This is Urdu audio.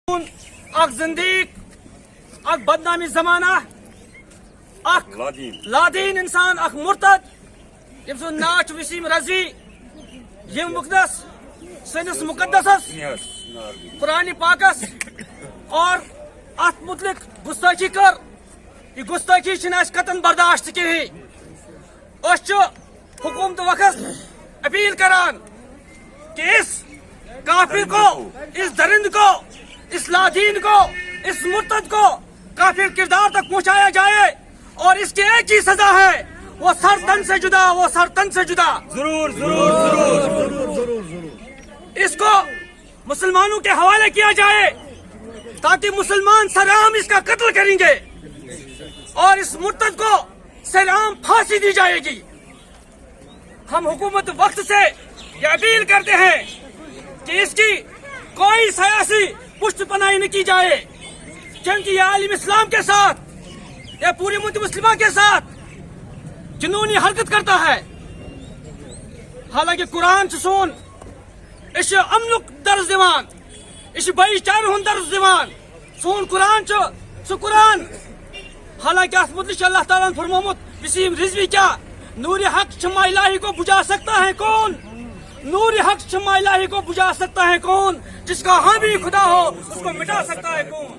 اخ زندیق اخ بدنامی زمانہ اخ لادین انسان اخ مرتد یم سن ناچ وسیم رضوی یم مقدس سنس مقدسس قرآن پاکس اور ات متعلق گستاخی کر یہ گستاخی چھن اس قطن برداشت کہین اس حکومت وقت اپیل کران کہ اس کافر کو اس درند کو اس لادین کو اس مرتد کو کافر کردار تک پہنچایا جائے اور اس کی ایک ہی سزا ہے وہ سر تن سے جدا وہ سر تن سے جدا ضرور ضرور ضرور ضرور اس کو مسلمانوں کے حوالے کیا جائے تاکہ مسلمان سرعام اس کا قتل کریں گے اور اس مرتد کو سرعام پھانسی دی جائے گی۔ ہم حکومت وقت سے یہ اپیل کرتے ہیں کہ اس کی کوئی سیاسی پشت پناہی نہ کی جائے کیونکہ یہ عالم اسلام کے ساتھ یا پوری امت مسلمہ کے ساتھ جنونی حرکت کرتا ہے۔ حالانکہ قرآن سون اس امنک درس دیوان اس بھائی چارہ درس دیوان سون قرآن سو قرآن حالانکہ اس متعلق اللہ تعالیٰ نے فرمومت وسیم رضوی کیا نور حق شمع الہی کو بجھا سکتا ہے کون؟ نور حق شمع الہی کو بجھا سکتا ہے کون؟ جس کا حامی خدا ہو اس کو مٹا سکتا ہے کون؟